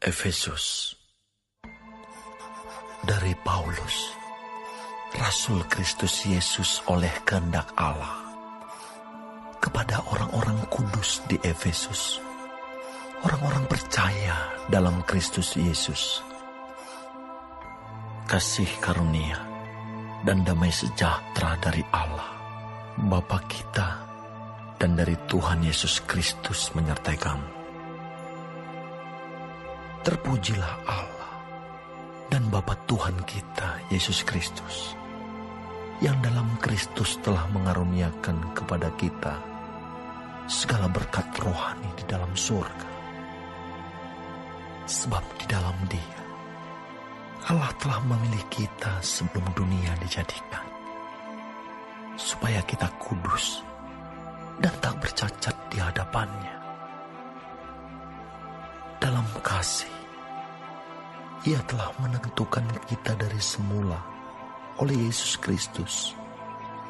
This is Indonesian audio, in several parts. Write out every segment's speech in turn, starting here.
Efesus. Dari Paulus, Rasul Kristus Yesus oleh kehendak Allah, kepada orang-orang kudus di Efesus, orang-orang percaya dalam Kristus Yesus. Kasih karunia dan damai sejahtera dari Allah, Bapa kita, dan dari Tuhan Yesus Kristus menyertai kamu. Terpujilah Allah dan Bapa Tuhan kita Yesus Kristus, yang dalam Kristus telah mengaruniakan kepada kita segala berkat rohani di dalam surga. Sebab di dalam Dia Allah telah memilih kita sebelum dunia dijadikan, supaya kita kudus dan tak bercacat di hadapan-Nya. Dalam kasih, Ia telah menentukan kita dari semula oleh Yesus Kristus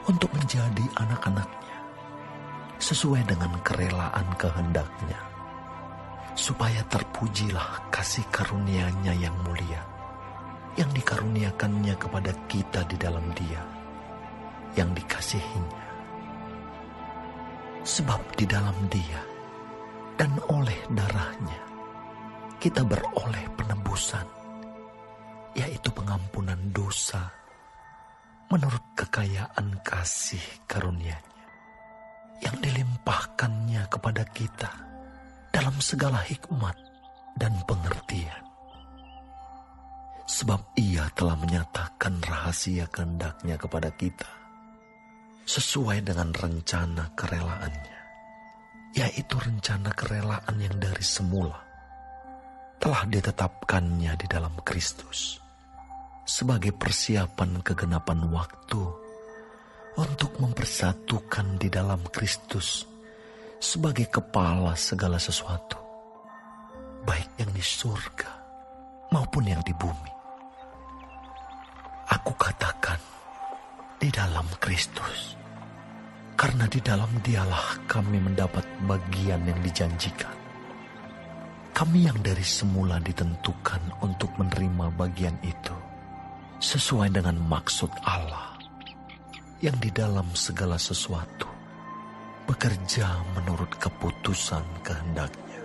untuk menjadi anak-anak-Nya, sesuai dengan kerelaan kehendak-Nya, supaya terpujilah kasih karunia-Nya yang mulia, yang dikaruniakan-Nya kepada kita di dalam Dia, yang dikasihi-Nya. Sebab di dalam Dia dan oleh darah-Nya kita beroleh penebusan, yaitu pengampunan dosa menurut kekayaan kasih karunia-Nya yang dilimpahkan-Nya kepada kita dalam segala hikmat dan pengertian. Sebab Ia telah menyatakan rahasia kehendak-Nya kepada kita sesuai dengan rencana kerelaan-Nya, yaitu rencana kerelaan yang dari semula telah ditetapkannya di dalam Kristus sebagai persiapan kegenapan waktu untuk mempersatukan di dalam Kristus sebagai kepala segala sesuatu, baik yang di surga maupun yang di bumi. Aku katakan di dalam Kristus, karena di dalam Dialah kami mendapat bagian yang dijanjikan. Kami yang dari semula ditentukan untuk menerima bagian itu, sesuai dengan maksud Allah, yang di dalam segala sesuatu bekerja menurut keputusan kehendak-Nya,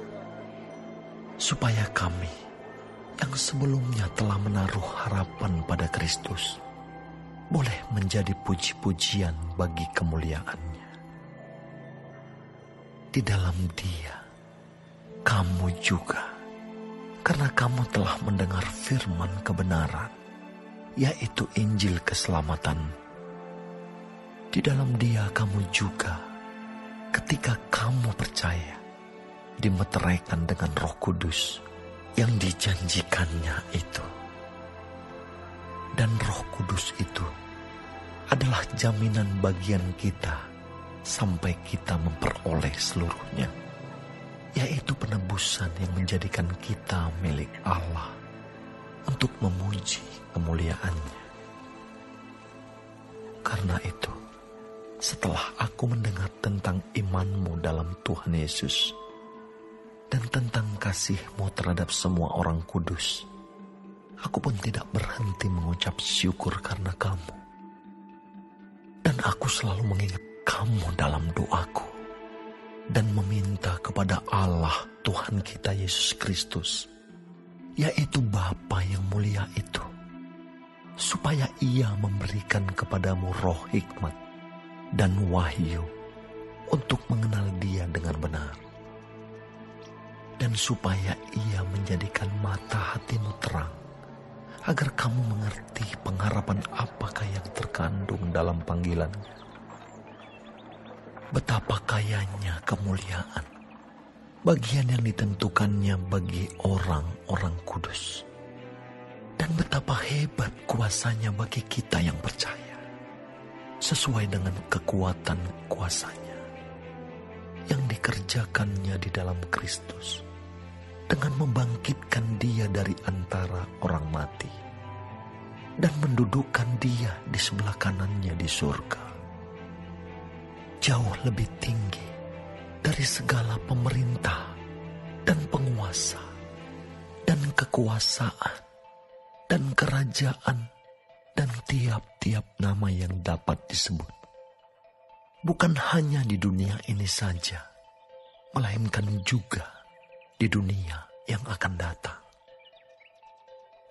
supaya kami yang sebelumnya telah menaruh harapan pada Kristus boleh menjadi puji-pujian bagi kemuliaan-Nya. Di dalam Dia kamu juga, karena kamu telah mendengar firman kebenaran, yaitu Injil keselamatan. Di dalam Dia kamu juga, ketika kamu percaya, dimeteraikan dengan Roh Kudus yang dijanjikannya itu. Dan Roh Kudus itu adalah jaminan bagian kita sampai kita memperoleh seluruhnya, yaitu penebusan yang menjadikan kita milik Allah untuk memuji kemuliaan-Nya. Karena itu, setelah aku mendengar tentang iman-Mu dalam Tuhan Yesus dan tentang kasih-Mu terhadap semua orang kudus, aku pun tidak berhenti mengucap syukur karena kamu. Dan aku selalu mengingat kamu dalam doaku, dan meminta kepada Allah Tuhan kita Yesus Kristus, yaitu Bapa yang mulia itu, supaya Ia memberikan kepadamu roh hikmat dan wahyu untuk mengenal Dia dengan benar, dan supaya Ia menjadikan mata hatimu terang, agar kamu mengerti pengharapan apakah yang terkandung dalam panggilan-Nya, betapa kayanya kemuliaan bagian yang ditentukannya bagi orang-orang kudus, dan betapa hebat kuasanya bagi kita yang percaya, sesuai dengan kekuatan kuasanya yang dikerjakannya di dalam Kristus, dengan membangkitkan Dia dari antara orang mati dan mendudukkan Dia di sebelah kanannya di surga, jauh lebih tinggi dari segala pemerintah dan penguasa dan kekuasaan dan kerajaan dan tiap-tiap nama yang dapat disebut. Bukan hanya di dunia ini saja, melainkan juga di dunia yang akan datang.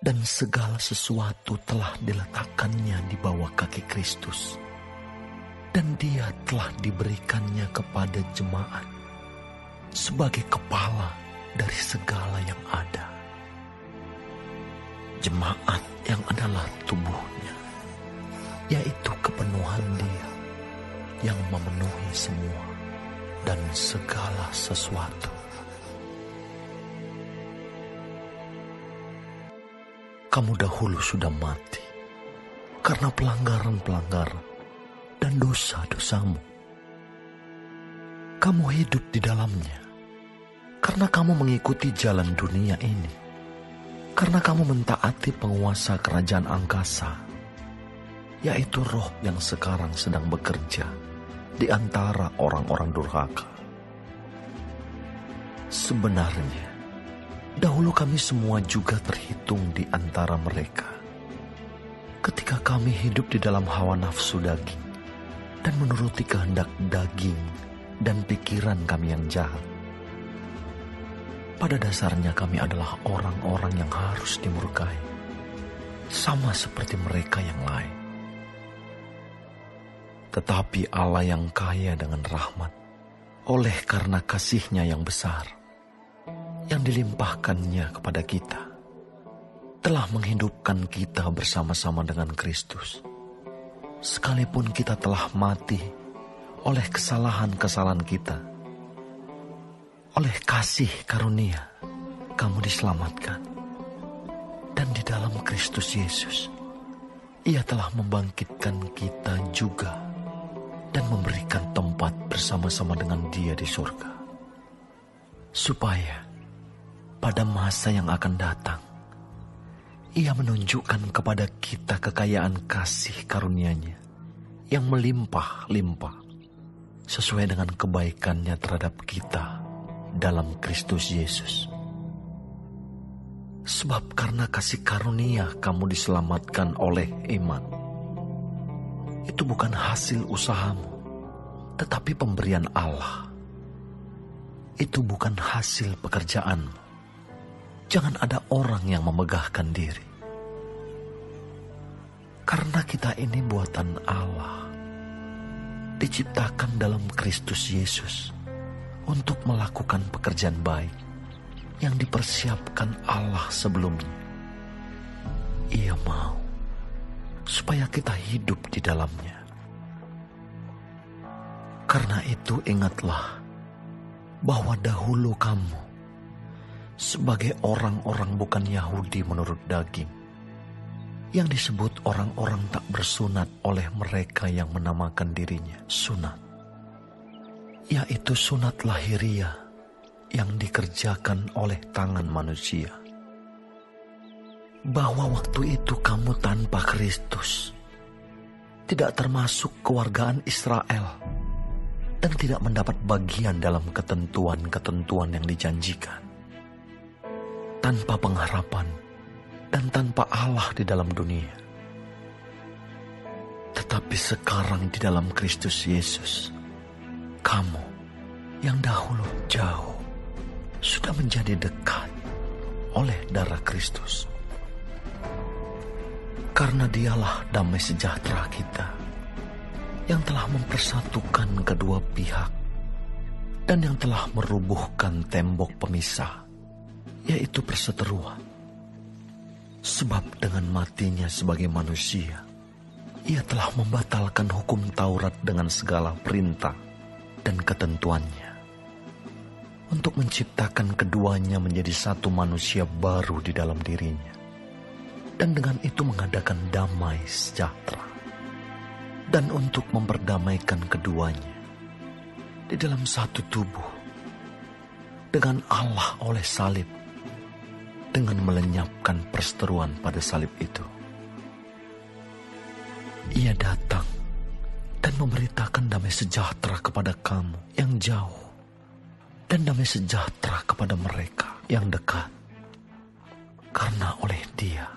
Dan segala sesuatu telah diletakkannya di bawah kaki Kristus. Dan Dia telah diberikannya kepada jemaat sebagai kepala dari segala yang ada. Jemaat yang adalah tubuhnya, yaitu kepenuhan Dia yang memenuhi semua dan segala sesuatu. Kamu dahulu sudah mati karena pelanggaran-pelanggaran dan dosa-dosamu. Kamu hidup di dalamnya karena kamu mengikuti jalan dunia ini, karena kamu mentaati penguasa kerajaan angkasa, yaitu roh yang sekarang sedang bekerja di antara orang-orang durhaka. Sebenarnya, dahulu kami semua juga terhitung di antara mereka. Ketika kami hidup di dalam hawa nafsu daging dan menuruti kehendak daging dan pikiran kami yang jahat. Pada dasarnya kami adalah orang-orang yang harus dimurkai, sama seperti mereka yang lain. Tetapi Allah yang kaya dengan rahmat, oleh karena kasih-Nya yang besar, yang dilimpahkannya kepada kita, telah menghidupkan kita bersama-sama dengan Kristus. Sekalipun kita telah mati oleh kesalahan-kesalahan kita, oleh kasih karunia kamu diselamatkan. Dan di dalam Kristus Yesus, Ia telah membangkitkan kita juga dan memberikan tempat bersama-sama dengan Dia di surga. Supaya pada masa yang akan datang, Ia menunjukkan kepada kita kekayaan kasih karunia-Nya yang melimpah-limpah sesuai dengan kebaikan-Nya terhadap kita dalam Kristus Yesus. Sebab karena kasih karunia kamu diselamatkan oleh iman. Itu bukan hasil usahamu, tetapi pemberian Allah. Itu bukan hasil pekerjaanmu. Jangan ada orang yang memegahkan diri. Karena kita ini buatan Allah, diciptakan dalam Kristus Yesus untuk melakukan pekerjaan baik yang dipersiapkan Allah sebelumnya. Ia mau supaya kita hidup di dalamnya. Karena itu ingatlah bahwa dahulu kamu sebagai orang-orang bukan Yahudi menurut daging, yang disebut orang-orang tak bersunat oleh mereka yang menamakan dirinya sunat, yaitu sunat lahiriah yang dikerjakan oleh tangan manusia. Bahwa waktu itu kamu tanpa Kristus, tidak termasuk kewargaan Israel, dan tidak mendapat bagian dalam ketentuan-ketentuan yang dijanjikan. Tanpa pengharapan dan tanpa Allah di dalam dunia. Tetapi sekarang di dalam Kristus Yesus, kamu yang dahulu jauh sudah menjadi dekat oleh darah Kristus. Karena Dialah damai sejahtera kita, yang telah mempersatukan kedua pihak dan yang telah merubuhkan tembok pemisah, yaitu perseteruan. Sebab dengan matinya sebagai manusia, Ia telah membatalkan hukum Taurat dengan segala perintah dan ketentuannya, untuk menciptakan keduanya menjadi satu manusia baru di dalam dirinya, dan dengan itu mengadakan damai sejahtera, dan untuk memperdamaikan keduanya di dalam satu tubuh dengan Allah oleh salib, dengan melenyapkan perseteruan pada salib itu. Ia datang dan memberitakan damai sejahtera kepada kamu yang jauh, dan damai sejahtera kepada mereka yang dekat. Karena oleh Dia,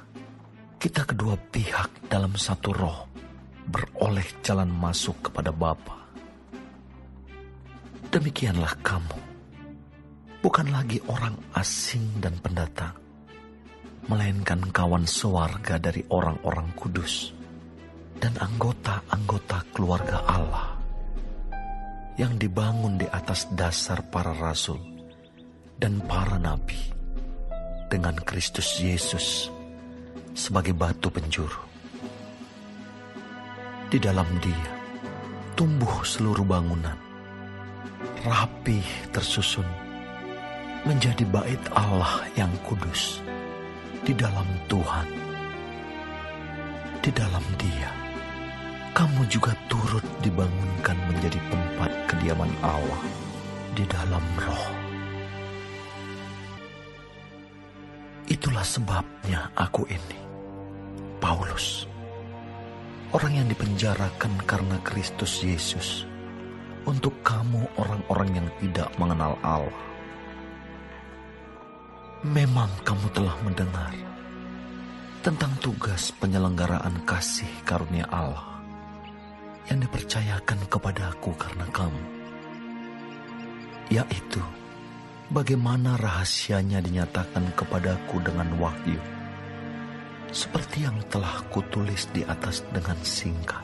kita kedua pihak dalam satu roh beroleh jalan masuk kepada Bapa. Demikianlah kamu, bukan lagi orang asing dan pendatang, melainkan kawan sewarga dari orang-orang kudus dan anggota-anggota keluarga Allah yang dibangun di atas dasar para rasul dan para nabi, dengan Kristus Yesus sebagai batu penjuru. Di dalam Dia tumbuh seluruh bangunan, rapih tersusun menjadi bait Allah yang kudus di dalam Tuhan. Di dalam Dia kamu juga turut dibangunkan menjadi tempat kediaman Allah di dalam Roh. Itulah sebabnya aku ini, Paulus, orang yang dipenjarakan karena Kristus Yesus, untuk kamu orang-orang yang tidak mengenal Allah. Memang kamu telah mendengar tentang tugas penyelenggaraan kasih karunia Allah yang dipercayakan kepadaku karena kamu, yaitu bagaimana rahasianya dinyatakan kepadaku dengan wahyu, seperti yang telah kutulis di atas dengan singkat.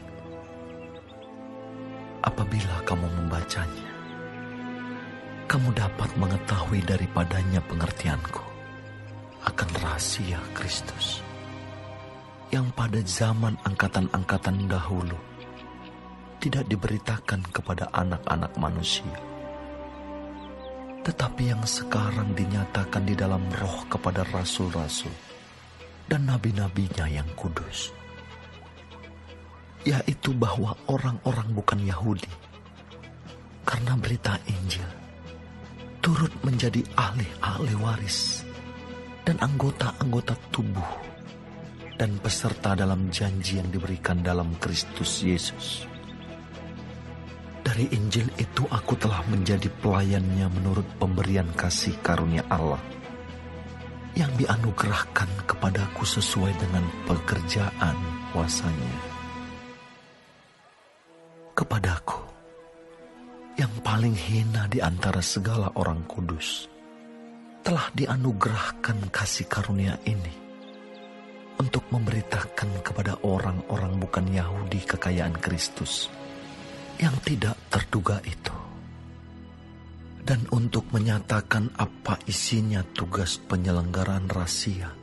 Apabila kamu membacanya, kamu dapat mengetahui daripadanya pengertianku akan rahasia Kristus, yang pada zaman angkatan-angkatan dahulu tidak diberitakan kepada anak-anak manusia, tetapi yang sekarang dinyatakan di dalam Roh kepada rasul-rasul dan nabi-nabinya yang kudus, yaitu bahwa orang-orang bukan Yahudi karena berita Injil turut menjadi ahli-ahli waris dan anggota-anggota tubuh dan peserta dalam janji yang diberikan dalam Kristus Yesus. Dari Injil itu aku telah menjadi pelayannya menurut pemberian kasih karunia Allah yang dianugerahkan kepadaku sesuai dengan pekerjaan kuasa-Nya. Kepadaku, yang paling hina di antara segala orang kudus, telah dianugerahkan kasih karunia ini untuk memberitakan kepada orang-orang bukan Yahudi kekayaan Kristus yang tidak terduga itu, dan untuk menyatakan apa isinya tugas penyelenggaraan rahasia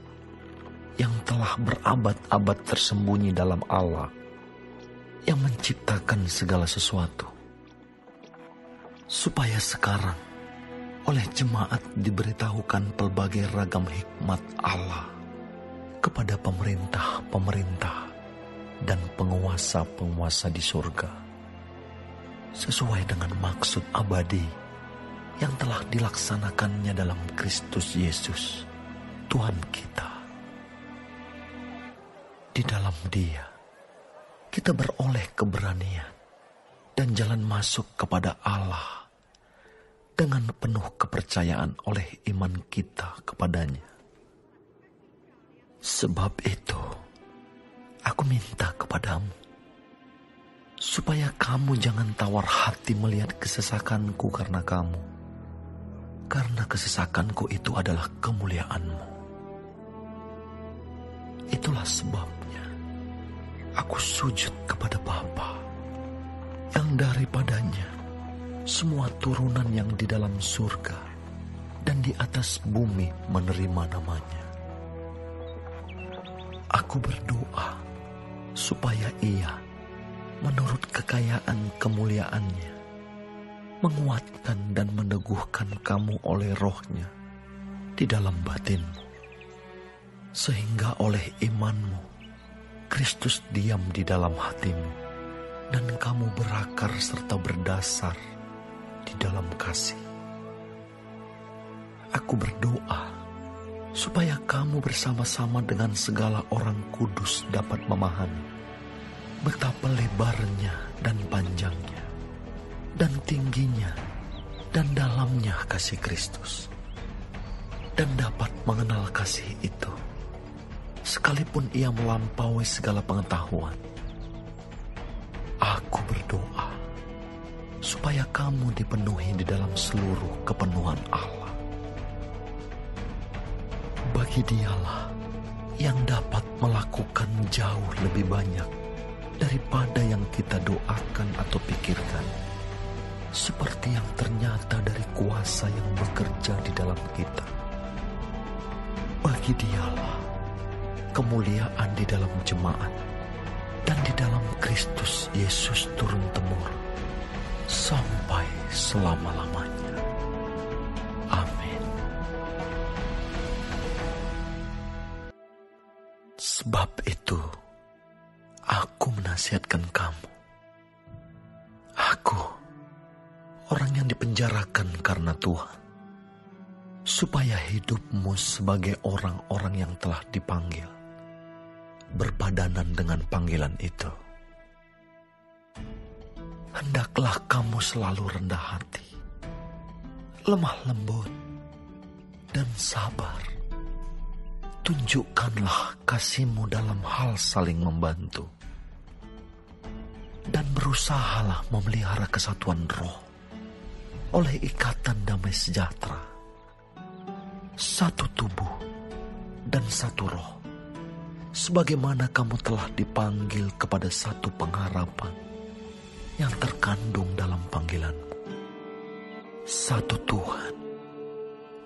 yang telah berabad-abad tersembunyi dalam Allah yang menciptakan segala sesuatu, supaya sekarang oleh jemaat diberitahukan pelbagai ragam hikmat Allah kepada pemerintah-pemerintah dan penguasa-penguasa di surga, sesuai dengan maksud abadi yang telah dilaksanakannya dalam Kristus Yesus, Tuhan kita. Di dalam Dia, kita beroleh keberanian dan jalan masuk kepada Allah dengan penuh kepercayaan oleh iman kita kepadanya. Sebab itu, aku minta kepadamu, supaya kamu jangan tawar hati melihat kesesakanku karena kamu, karena kesesakanku itu adalah kemuliaanmu. Itulah sebabnya aku sujud kepada Bapa, yang daripadanya semua turunan yang di dalam surga dan di atas bumi menerima namanya. Aku berdoa supaya Ia, menurut kekayaan kemuliaannya, menguatkan dan meneguhkan kamu oleh Roh-Nya di dalam batinmu, sehingga oleh imanmu Kristus diam di dalam hatimu dan kamu berakar serta berdasar di dalam kasih. Aku berdoa supaya kamu bersama-sama dengan segala orang kudus dapat memahami betapa lebarnya dan panjangnya dan tingginya dan dalamnya kasih Kristus, dan dapat mengenal kasih itu sekalipun ia melampaui segala pengetahuan. Aku berdoa supaya kamu dipenuhi di dalam seluruh kepenuhan Allah. Bagi Dialah yang dapat melakukan jauh lebih banyak daripada yang kita doakan atau pikirkan, seperti yang ternyata dari kuasa yang bekerja di dalam kita. Bagi Dialah kemuliaan di dalam jemaat dan di dalam Kristus Yesus turun-temurun sampai selama-lamanya. Amin. Sebab itu, aku menasihatkan kamu. Aku, orang yang dipenjarakan karena Tuhan, supaya hidupmu sebagai orang-orang yang telah dipanggil berpadanan dengan panggilan itu. Hendaklah kamu selalu rendah hati, lemah lembut, dan sabar. Tunjukkanlah kasihmu dalam hal saling membantu, dan berusahalah memelihara kesatuan roh oleh ikatan damai sejahtera. Satu tubuh dan satu roh, sebagaimana kamu telah dipanggil kepada satu pengharapan yang terkandung dalam panggilanmu. Satu Tuhan,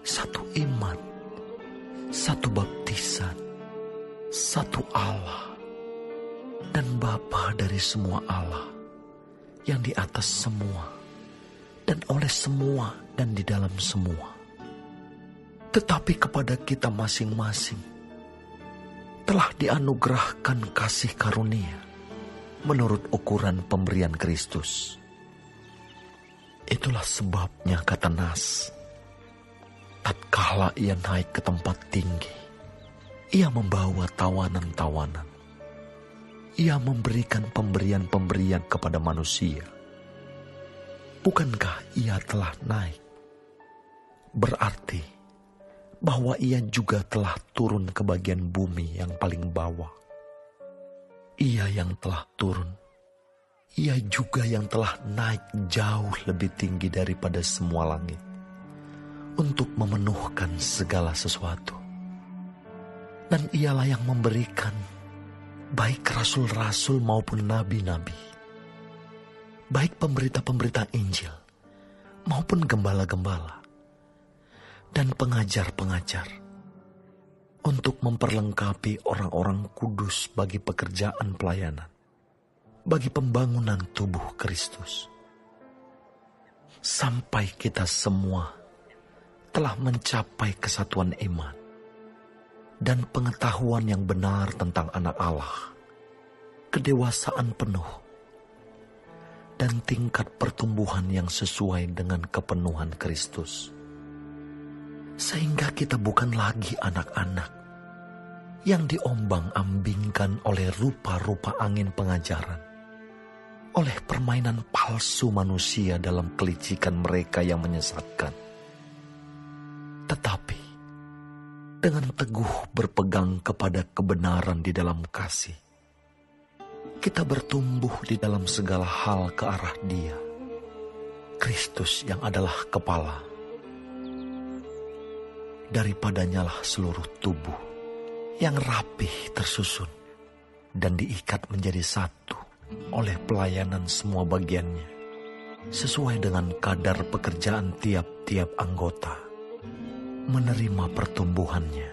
satu iman, satu baptisan, satu Allah, dan Bapa dari semua Allah, yang di atas semua, dan oleh semua, dan di dalam semua. Tetapi kepada kita masing-masing telah dianugerahkan kasih karunia menurut ukuran pemberian Kristus. Itulah sebabnya kata Nas, tatkala ia naik ke tempat tinggi, ia membawa tawanan-tawanan. Ia memberikan pemberian-pemberian kepada manusia. Bukankah ia telah naik? Berarti bahwa ia juga telah turun ke bagian bumi yang paling bawah. Ia yang telah turun, ia juga yang telah naik jauh lebih tinggi daripada semua langit, untuk memenuhkan segala sesuatu. Dan ialah yang memberikan baik rasul-rasul maupun nabi-nabi, baik pemberita-pemberita Injil maupun gembala-gembala dan pengajar-pengajar, untuk memperlengkapi orang-orang kudus bagi pekerjaan pelayanan, bagi pembangunan tubuh Kristus, sampai kita semua telah mencapai kesatuan iman dan pengetahuan yang benar tentang Anak Allah, kedewasaan penuh, dan tingkat pertumbuhan yang sesuai dengan kepenuhan Kristus. Sehingga kita bukan lagi anak-anak yang diombang-ambingkan oleh rupa-rupa angin pengajaran, oleh permainan palsu manusia dalam kelicikan mereka yang menyesatkan. Tetapi dengan teguh berpegang kepada kebenaran di dalam kasih, kita bertumbuh di dalam segala hal ke arah Dia, Kristus yang adalah kepala. Daripadanya lah seluruh tubuh yang rapih tersusun dan diikat menjadi satu oleh pelayanan semua bagiannya, sesuai dengan kadar pekerjaan tiap-tiap anggota, menerima pertumbuhannya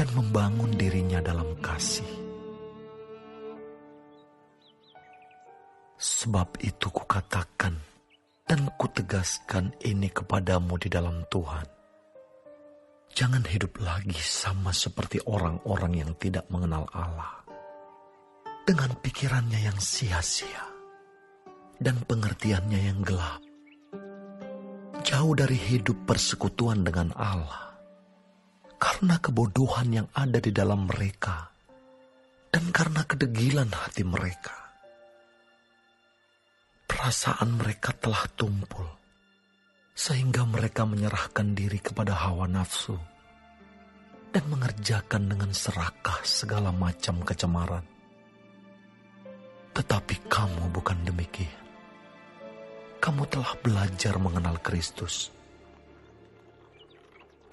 dan membangun dirinya dalam kasih. Sebab itu kukatakan dan kutegaskan ini kepadamu di dalam Tuhan. Jangan hidup lagi sama seperti orang-orang yang tidak mengenal Allah, dengan pikirannya yang sia-sia dan pengertiannya yang gelap, jauh dari hidup persekutuan dengan Allah, karena kebodohan yang ada di dalam mereka dan karena kedegilan hati mereka. Perasaan mereka telah tumpul, sehingga mereka menyerahkan diri kepada hawa nafsu, dan mengerjakan dengan serakah segala macam kecemaran. Tetapi kamu bukan demikian. Kamu telah belajar mengenal Kristus.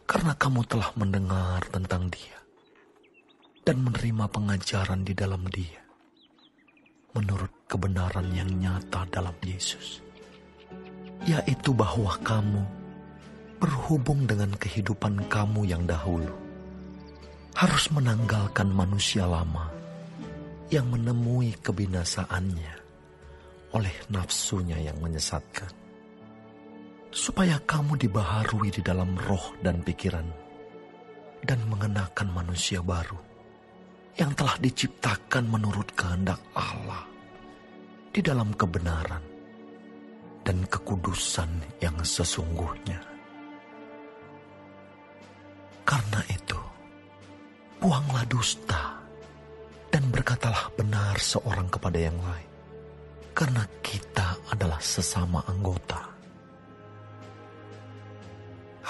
Karena kamu telah mendengar tentang Dia dan menerima pengajaran di dalam Dia, menurut kebenaran yang nyata dalam Yesus, yaitu bahwa kamu berhubung dengan kehidupan kamu yang dahulu harus menanggalkan manusia lama yang menemui kebinasaannya oleh nafsunya yang menyesatkan, supaya kamu dibaharui di dalam roh dan pikiran dan mengenakan manusia baru yang telah diciptakan menurut kehendak Allah di dalam kebenaran dan kekudusan yang sesungguhnya. Karena itu, buanglah dusta dan berkatalah benar seorang kepada yang lain, karena kita adalah sesama anggota.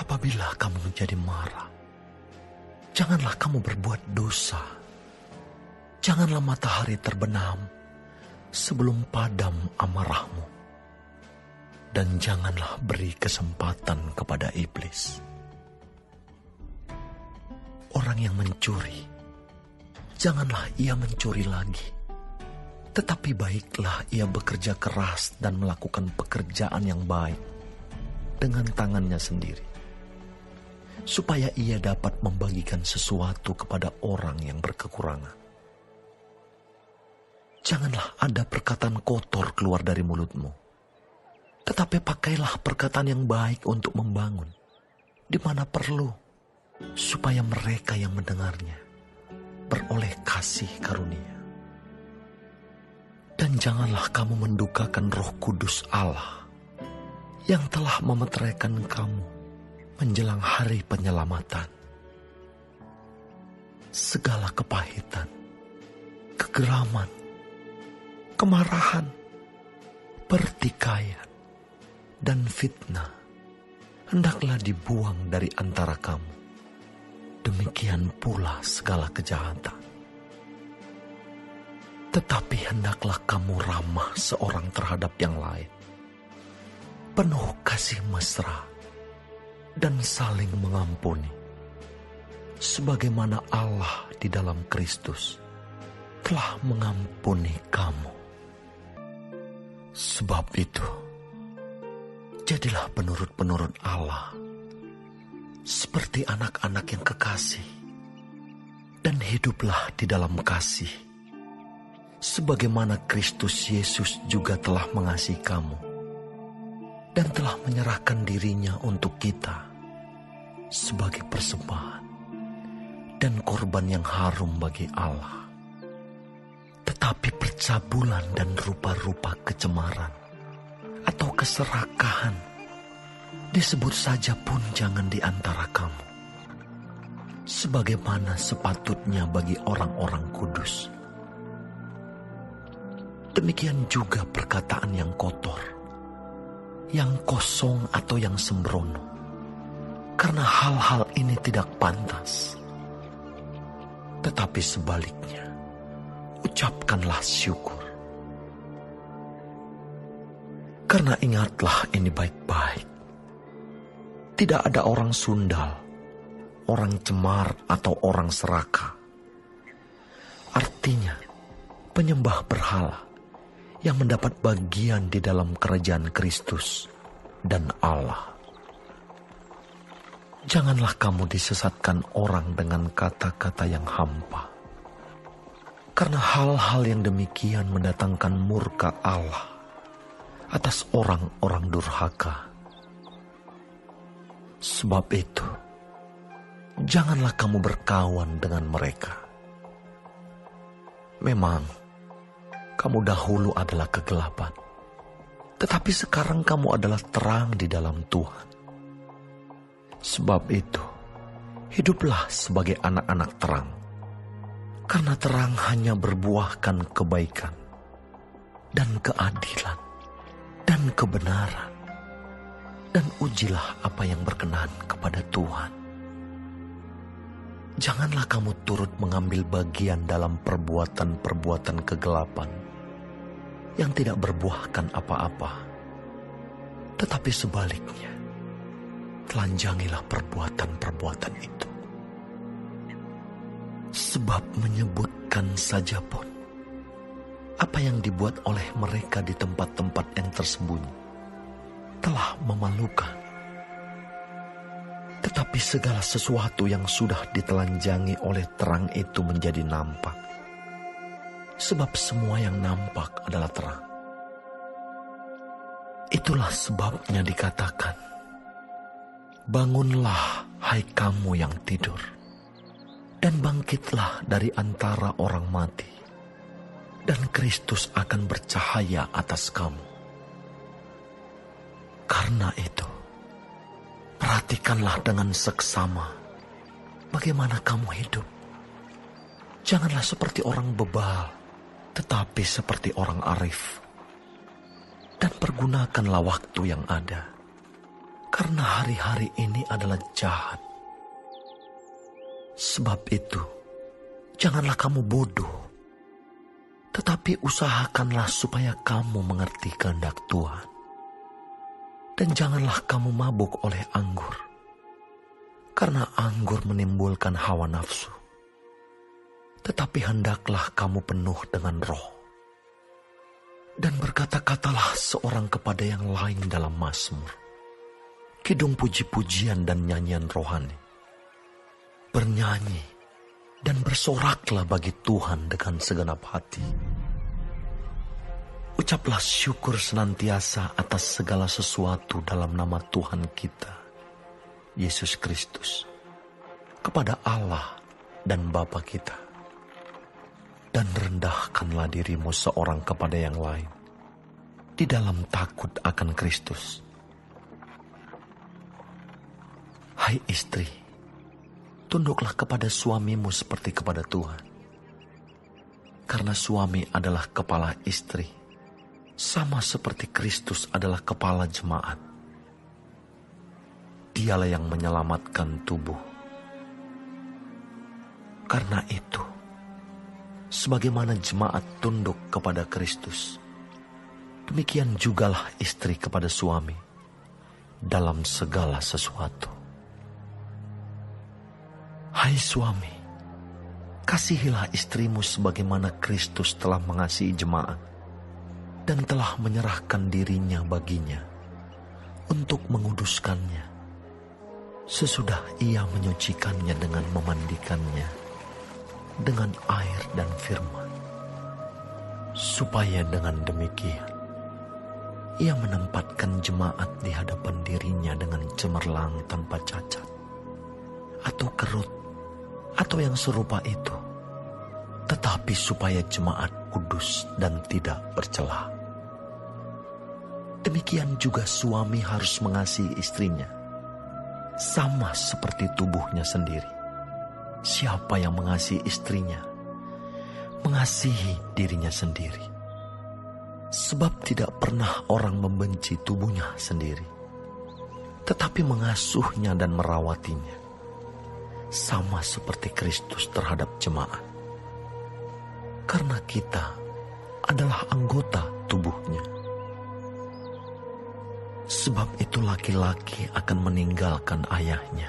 Apabila kamu menjadi marah, janganlah kamu berbuat dosa. Janganlah matahari terbenam sebelum padam amarahmu. Dan janganlah beri kesempatan kepada iblis. Orang yang mencuri, janganlah ia mencuri lagi. Tetapi baiklah ia bekerja keras dan melakukan pekerjaan yang baik dengan tangannya sendiri, supaya ia dapat membagikan sesuatu kepada orang yang berkekurangan. Janganlah ada perkataan kotor keluar dari mulutmu, tetapi pakailah perkataan yang baik untuk membangun, di mana perlu, supaya mereka yang mendengarnya beroleh kasih karunia. Dan janganlah kamu mendukakan Roh Kudus Allah yang telah memeteraikan kamu menjelang hari penyelamatan. Segala kepahitan, kegeraman, kemarahan, pertikaian, dan fitnah hendaklah dibuang dari antara kamu. Demikian pula segala kejahatan. Tetapi hendaklah kamu ramah seorang terhadap yang lain, penuh kasih mesra, dan saling mengampuni, sebagaimana Allah di dalam Kristus telah mengampuni kamu. Sebab itu, jadilah penurut-penurut Allah, seperti anak-anak yang kekasih, dan hiduplah di dalam kasih, sebagaimana Kristus Yesus juga telah mengasihi kamu, dan telah menyerahkan dirinya untuk kita, sebagai persembahan, dan korban yang harum bagi Allah. Tetapi percabulan dan rupa-rupa kecemaran, atau keserakahan, disebut saja pun jangan di antara kamu, sebagaimana sepatutnya bagi orang-orang kudus. Demikian juga perkataan yang kotor, yang kosong atau yang sembrono, karena hal-hal ini tidak pantas. Tetapi sebaliknya, ucapkanlah syukur. Karena ingatlah ini baik-baik, tidak ada orang sundal, orang cemar atau orang serakah. Artinya, penyembah berhala yang mendapat bagian di dalam kerajaan Kristus dan Allah. Janganlah kamu disesatkan orang dengan kata-kata yang hampa, karena hal-hal yang demikian mendatangkan murka Allah atas orang-orang durhaka. Sebab itu, janganlah kamu berkawan dengan mereka. Memang, kamu dahulu adalah kegelapan, tetapi sekarang kamu adalah terang di dalam Tuhan. Sebab itu, hiduplah sebagai anak-anak terang, karena terang hanya berbuahkan kebaikan, dan keadilan, dan kebenaran, dan ujilah apa yang berkenan kepada Tuhan. Janganlah kamu turut mengambil bagian dalam perbuatan-perbuatan kegelapan yang tidak berbuahkan apa-apa. Tetapi sebaliknya, telanjangilah perbuatan-perbuatan itu. Sebab menyebutkan saja pun, apa yang dibuat oleh mereka di tempat-tempat yang tersembunyi telah memalukan. Tetapi segala sesuatu yang sudah ditelanjangi oleh terang itu menjadi nampak. Sebab semua yang nampak adalah terang. Itulah sebabnya dikatakan, bangunlah hai kamu yang tidur, dan bangkitlah dari antara orang mati, dan Kristus akan bercahaya atas kamu. Karena itu, perhatikanlah dengan seksama bagaimana kamu hidup. Janganlah seperti orang bebal, tetapi seperti orang arif. Dan pergunakanlah waktu yang ada, karena hari-hari ini adalah jahat. Sebab itu, janganlah kamu bodoh, tetapi usahakanlah supaya kamu mengerti kehendak Tuhan. Dan janganlah kamu mabuk oleh anggur, karena anggur menimbulkan hawa nafsu. Tetapi hendaklah kamu penuh dengan Roh. Dan berkata-katalah seorang kepada yang lain dalam mazmur, kidung puji-pujian dan nyanyian rohani. Bernyanyi dan bersoraklah bagi Tuhan dengan segenap hati. Ucaplah syukur senantiasa atas segala sesuatu dalam nama Tuhan kita, Yesus Kristus, kepada Allah dan Bapa kita. Dan rendahkanlah dirimu seorang kepada yang lain, di dalam takut akan Kristus. Hai istri, tunduklah kepada suamimu seperti kepada Tuhan. Karena suami adalah kepala istri, sama seperti Kristus adalah kepala jemaat. Dialah yang menyelamatkan tubuh. Karena itu, sebagaimana jemaat tunduk kepada Kristus, demikian jugalah istri kepada suami dalam segala sesuatu. Hai suami, kasihilah istrimu sebagaimana Kristus telah mengasihi jemaat dan telah menyerahkan dirinya baginya untuk menguduskannya, sesudah ia menyucikannya dengan memandikannya dengan air dan firman, supaya dengan demikian ia menempatkan jemaat di hadapan dirinya dengan cemerlang tanpa cacat atau kerut atau yang serupa itu, tetapi supaya jemaat kudus dan tidak bercela. Demikian juga suami harus mengasihi istrinya, sama seperti tubuhnya sendiri. Siapa yang mengasihi istrinya, mengasihi dirinya sendiri. Sebab tidak pernah orang membenci tubuhnya sendiri, tetapi mengasuhnya dan merawatinya, sama seperti Kristus terhadap jemaat. Karena kita adalah anggota tubuhnya. Sebab itu laki-laki akan meninggalkan ayahnya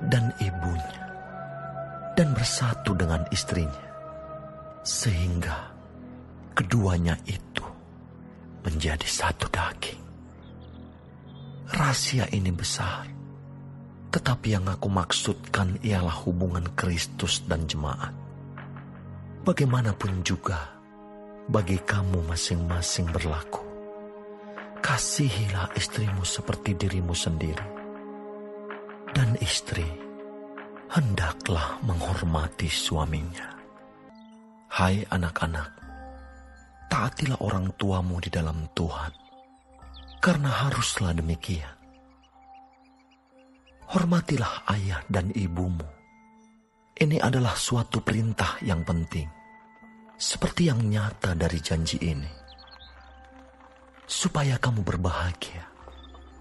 dan ibunya, dan bersatu dengan istrinya, sehingga keduanya itu menjadi satu daging. Rahasia ini besar, tetapi yang aku maksudkan ialah hubungan Kristus dan jemaat. Bagaimanapun juga, bagi kamu masing-masing berlaku, kasihilah istrimu seperti dirimu sendiri, dan istri hendaklah menghormati suaminya. Hai anak-anak, taatilah orang tuamu di dalam Tuhan, karena haruslah demikian. Hormatilah ayah dan ibumu. Ini adalah suatu perintah yang penting, seperti yang nyata dari janji ini, supaya kamu berbahagia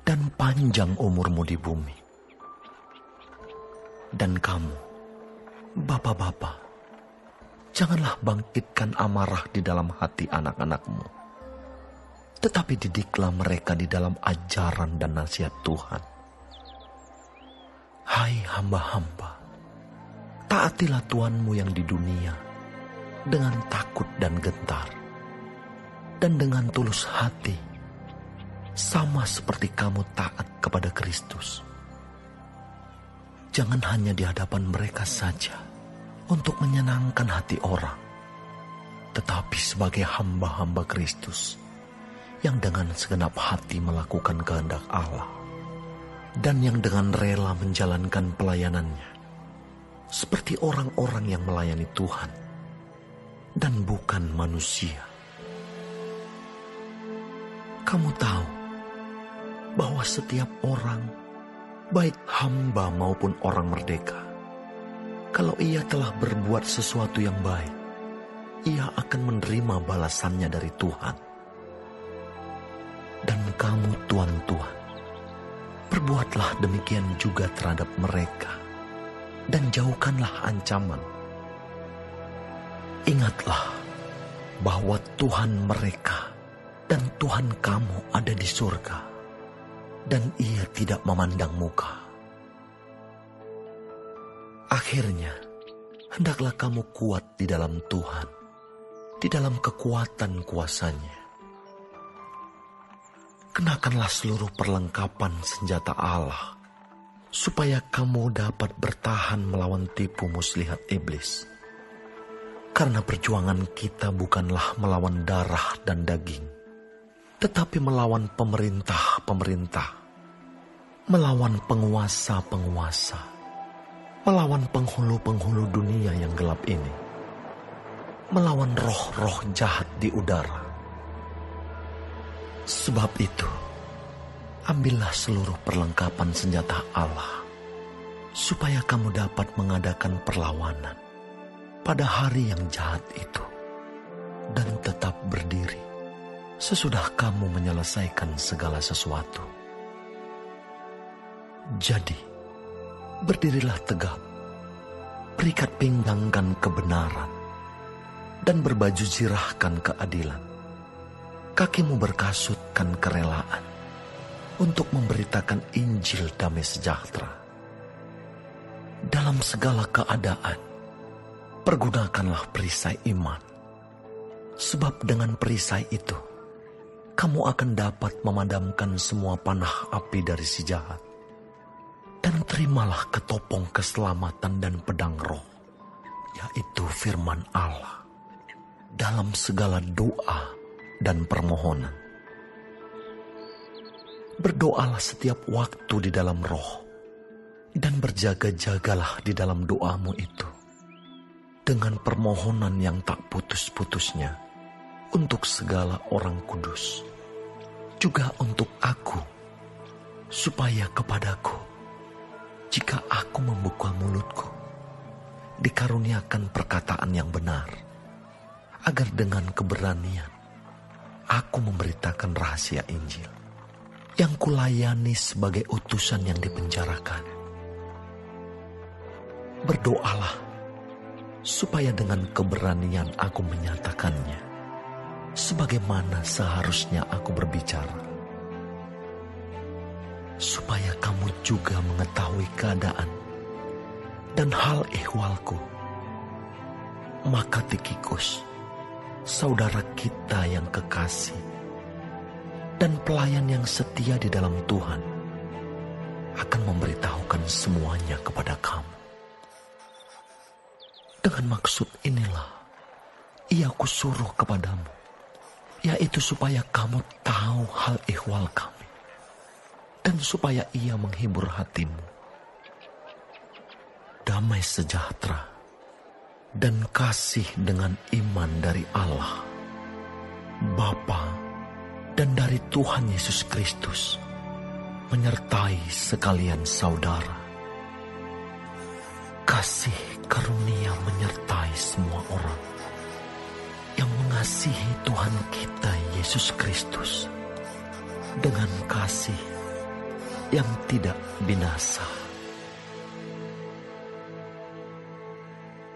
dan panjang umurmu di bumi. Dan kamu Bapak-bapak, janganlah bangkitkan amarah di dalam hati anak-anakmu, tetapi didiklah mereka di dalam ajaran dan nasihat Tuhan. Hai hamba-hamba, taatilah Tuhanmu yang di dunia dengan takut dan gentar, dan dengan tulus hati, sama seperti kamu taat kepada Kristus. Jangan hanya di hadapan mereka saja untuk menyenangkan hati orang, tetapi sebagai hamba-hamba Kristus yang dengan segenap hati melakukan kehendak Allah dan yang dengan rela menjalankan pelayanannya seperti orang-orang yang melayani Tuhan dan bukan manusia. Kamu tahu bahwa setiap orang, baik hamba maupun orang merdeka, kalau ia telah berbuat sesuatu yang baik, ia akan menerima balasannya dari Tuhan. Dan kamu tuan-tuan, perbuatlah demikian juga terhadap mereka, dan jauhkanlah ancaman. Ingatlah bahwa Tuhan mereka dan Tuhan kamu ada di surga, dan ia tidak memandang muka. Akhirnya, hendaklah kamu kuat di dalam Tuhan, di dalam kekuatan kuasa-Nya. Kenakanlah seluruh perlengkapan senjata Allah, supaya kamu dapat bertahan melawan tipu muslihat iblis. Karena perjuangan kita bukanlah melawan darah dan daging, tetapi melawan pemerintah-pemerintah, melawan penguasa-penguasa, melawan penghulu-penghulu dunia yang gelap ini, melawan roh-roh jahat di udara. Sebab itu, ambillah seluruh perlengkapan senjata Allah, supaya kamu dapat mengadakan perlawanan pada hari yang jahat itu, dan tetap berdiri sesudah kamu menyelesaikan segala sesuatu. Jadi, berdirilah tegap, berikat pinggangkan kebenaran, dan berbaju zirahkan keadilan. Kakimu berkasutkan kerelaan untuk memberitakan Injil damai sejahtera. Dalam segala keadaan, pergunakanlah perisai iman, sebab dengan perisai itu, kamu akan dapat memadamkan semua panah api dari si jahat. Dan terimalah ketopong keselamatan dan pedang roh, yaitu firman Allah, dalam segala doa dan permohonan. Berdoalah setiap waktu di dalam roh, dan berjaga-jagalah di dalam doamu itu, dengan permohonan yang tak putus-putusnya untuk segala orang kudus, juga untuk aku, supaya kepadaku, jika aku membuka mulutku, dikaruniakan perkataan yang benar, agar dengan keberanian aku memberitakan rahasia Injil yang kulayani sebagai utusan yang dipenjarakan. Berdoalah supaya dengan keberanian aku menyatakannya, sebagaimana seharusnya aku berbicara. Supaya kamu juga mengetahui keadaan dan hal ihwalku. Maka Tikhikus, saudara kita yang kekasih dan pelayan yang setia di dalam Tuhan, akan memberitahukan semuanya kepada kamu. Dengan maksud inilah ia kusuruh kepadamu, yaitu supaya kamu tahu hal ihwal kami, dan supaya ia menghibur hatimu. Damai sejahtera dan kasih dengan iman dari Allah, Bapa, dan dari Tuhan Yesus Kristus menyertai sekalian saudara. Kasih karunia menyertai semua orang yang mengasihi Tuhan kita Yesus Kristus dengan kasih yang tidak binasa.